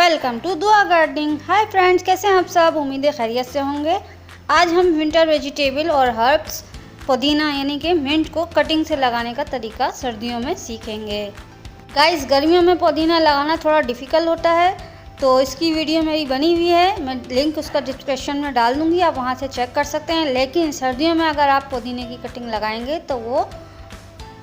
Welcome to दुआ gardening. Hi friends, कैसे हैं आप सब? उम्मीद है खैरियत से होंगे। आज हम विंटर वेजिटेबल और हर्ब्स पुदीना यानी कि मिंट को कटिंग से लगाने का तरीका सर्दियों में सीखेंगे। गाइस, गर्मियों में पुदीना लगाना थोड़ा डिफ़िकल्ट होता है, तो इसकी वीडियो मेरी बनी हुई है, मैं लिंक उसका डिस्क्रिप्शन में डाल दूँगी, आप वहाँ से चेक कर सकते हैं। लेकिन सर्दियों में अगर आप पुदीने की कटिंग लगाएंगे तो वो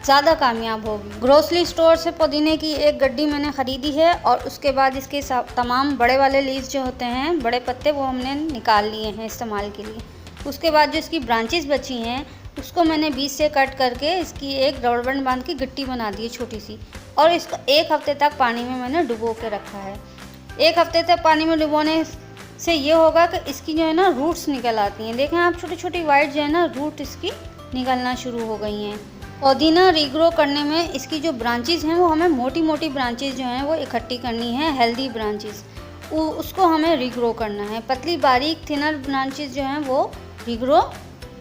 ज़्यादा कामयाब होगी। ग्रोसरी स्टोर से पुदीने की एक गड्डी मैंने ख़रीदी है और उसके बाद इसके तमाम बड़े वाले लीव्स जो होते हैं, बड़े पत्ते, वो हमने निकाल लिए हैं इस्तेमाल के लिए। उसके बाद जो इसकी ब्रांचेस बची हैं उसको मैंने बीच से कट करके इसकी एक रबर बैंड बांध के गिट्टी बना दी है छोटी सी, और इसको 1 हफ्ते तक पानी में मैंने डुबो के रखा है। 1 हफ्ते तक पानी में डुबोने से ये होगा कि इसकी जो है ना रूट्स निकल आती हैं। देखें आप, छोटी छोटी वाइट जो है ना रूट इसकी निकलना शुरू हो गई हैं। पुदीना रीग्रो करने में इसकी जो ब्रांचेस हैं वो हमें मोटी मोटी ब्रांचेस जो हैं वो इकट्ठी करनी है, हेल्दी ब्रांचेस, उसको हमें रीग्रो करना है। पतली बारीक थिनर ब्रांचेस जो हैं वो रीग्रो,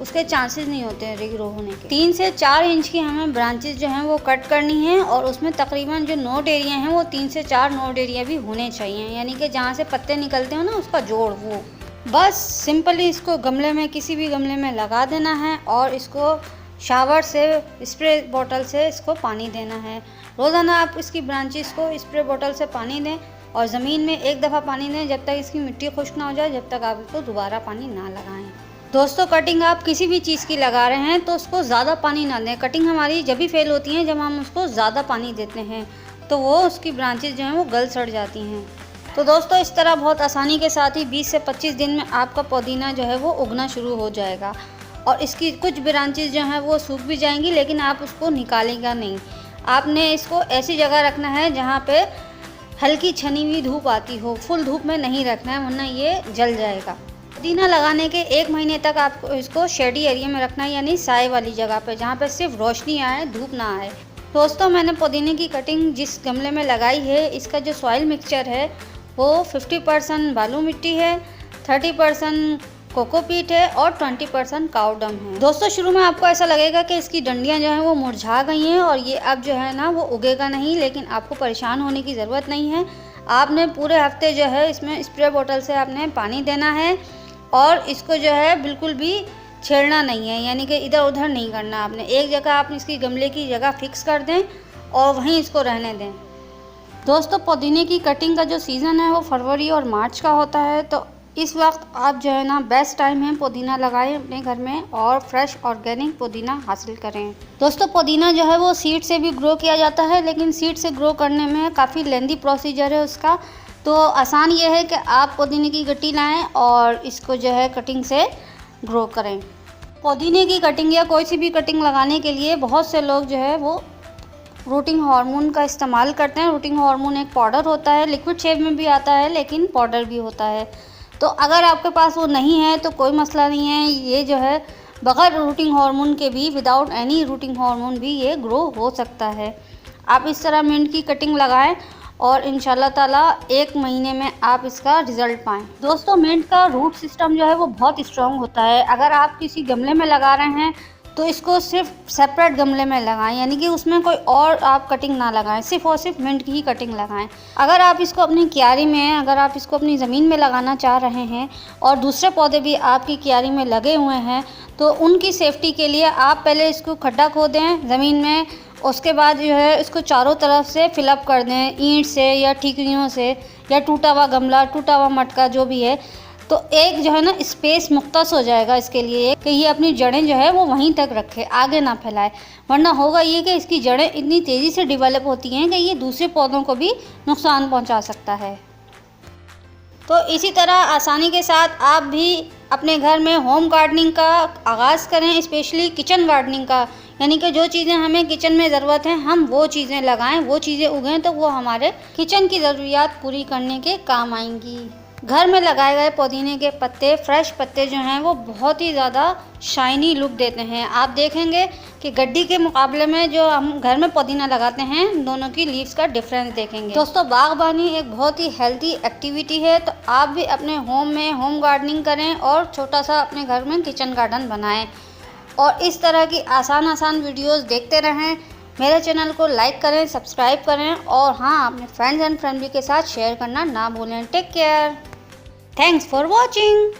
उसके चांसेस नहीं होते हैं रीग्रो होने के। 3 से 4 इंच की हमें ब्रांचेस जो हैं वो कट करनी है और उसमें तकरीबन जो नोड एरिया हैं वो 3 से 4 नोड एरिया भी होने चाहिए, यानी कि जहाँ से पत्ते निकलते हो ना उसका जोड़। वो बस सिंपली इसको गमले में, किसी भी गमले में लगा देना है और इसको शावर से, स्प्रे बोतल से इसको पानी देना है। रोज़ाना आप इसकी ब्रांचेस को स्प्रे बोतल से पानी दें और ज़मीन में एक दफ़ा पानी दें जब तक इसकी मिट्टी खुश्क ना हो जाए, जब तक आप इसको दोबारा पानी ना लगाएं। दोस्तों, कटिंग आप किसी भी चीज़ की लगा रहे हैं तो उसको ज़्यादा पानी ना दें। कटिंग हमारी जब भी फेल होती है जब हम उसको ज़्यादा पानी देते हैं, तो वो उसकी ब्रांचेस जो हैं वो गल सड़ जाती हैं। तो दोस्तों, इस तरह बहुत आसानी के साथ ही 20 से 25 दिन में आपका पुदीना जो है वो उगना शुरू हो जाएगा और इसकी कुछ ब्रांचेस जो हैं वो सूख भी जाएंगी, लेकिन आप उसको निकालेगा नहीं। आपने इसको ऐसी जगह रखना है जहाँ पे हल्की छनी हुई धूप आती हो, फुल धूप में नहीं रखना है वरना ये जल जाएगा। पुदीना लगाने के 1 महीने तक आपको इसको शेडी एरिया में रखना है, यानी साए वाली जगह पे, जहाँ पे सिर्फ रोशनी आए, धूप ना आए। दोस्तों, मैंने पुदीने की कटिंग जिस गमले में लगाई है, इसका जो सॉइल मिक्सचर है वो 50% बालू मिट्टी है, 30% कोकोपीट है और 20% काउडंग है। दोस्तों, शुरू में आपको ऐसा लगेगा कि इसकी डंडियां जो हैं वो मुरझा गई हैं और ये अब जो है ना वो उगेगा नहीं, लेकिन आपको परेशान होने की ज़रूरत नहीं है। आपने पूरे हफ्ते जो है इसमें स्प्रे बोतल से आपने पानी देना है और इसको जो है बिल्कुल भी छेड़ना नहीं है, यानी कि इधर उधर नहीं करना। आपने एक जगह आप इसकी गमले की जगह फिक्स कर दें और वहीं इसको रहने दें। दोस्तों, पुदीने की कटिंग का जो सीज़न है वो फरवरी और मार्च का होता है, तो इस वक्त आप जो है ना बेस्ट टाइम है पुदीना लगाएं अपने घर में और फ्रेश ऑर्गेनिक पुदीना हासिल करें। दोस्तों, पुदीना जो है वो सीड से भी ग्रो किया जाता है, लेकिन सीड से ग्रो करने में काफ़ी लेंदी प्रोसीजर है उसका। तो आसान ये है कि आप पुदीने की गट्टी लाएं और इसको जो है कटिंग से ग्रो करें। पुदीने की कटिंग या कोई सी भी कटिंग लगाने के लिए बहुत से लोग जो है वो रूटिंग हार्मोन का इस्तेमाल करते हैं। रूटिंग हार्मोन एक पाउडर होता है, लिक्विड शेप में भी आता है लेकिन पाउडर भी होता है। तो अगर आपके पास वो नहीं है तो कोई मसला नहीं है, ये जो है बगैर रूटिंग हार्मोन के भी, विदाउट एनी रूटिंग हार्मोन भी ये ग्रो हो सकता है। आप इस तरह मिंट की कटिंग लगाएं और इंशाल्लाह ताला 1 महीने में आप इसका रिज़ल्ट पाएं। दोस्तों, मिंट का रूट सिस्टम जो है वो बहुत स्ट्रॉन्ग होता है। अगर आप किसी गमले में लगा रहे हैं तो इसको सिर्फ सेपरेट गमले में लगाएं, यानी कि उसमें कोई और आप कटिंग ना लगाएं, सिर्फ और सिर्फ मिंट की ही कटिंग लगाएं। अगर आप इसको अपनी क्यारी में, अगर आप इसको अपनी ज़मीन में लगाना चाह रहे हैं और दूसरे पौधे भी आपकी क्यारी में लगे हुए हैं, तो उनकी सेफ्टी के लिए आप पहले इसको खड्डा खोदें ज़मीन में, उसके बाद जो है इसको चारों तरफ से फिलअप कर दें ईंट से या ठीकरियों से या टूटा हुआ गमला, टूटा हुआ मटका जो भी है। तो एक जो है ना स्पेस मुख्तस हो जाएगा इसके लिए कि ये अपनी जड़ें जो है वो वहीं तक रखे, आगे ना फैलाए, वरना होगा ये कि इसकी जड़ें इतनी तेज़ी से डेवलप होती हैं कि ये दूसरे पौधों को भी नुकसान पहुंचा सकता है। तो इसी तरह आसानी के साथ आप भी अपने घर में होम गार्डनिंग का आगाज़ करें, स्पेशली किचन गार्डनिंग का, यानी कि जो चीज़ें हमें किचन में ज़रूरत है हम वो चीज़ें लगाएं, वो चीज़ें उगें तो वो हमारे किचन की ज़रूरियात पूरी करने के काम आएंगी। घर में लगाए गए पुदीने के पत्ते, फ्रेश पत्ते जो हैं वो बहुत ही ज़्यादा शाइनी लुक देते हैं। आप देखेंगे कि गड्डी के मुकाबले में जो हम घर में पुदीना लगाते हैं, दोनों की लीव्स का डिफरेंस देखेंगे। दोस्तों, बागबानी एक बहुत ही हेल्दी एक्टिविटी है, तो आप भी अपने होम में होम गार्डनिंग करें और छोटा सा अपने घर में किचन गार्डन बनाएं और इस तरह की आसान वीडियोज़ देखते रहें मेरे चैनल को लाइक करें, सब्सक्राइब करें और हाँ, अपने फ्रेंड्स एंड फैमिली के साथ शेयर करना ना भूलें। Take care. Thanks for watching.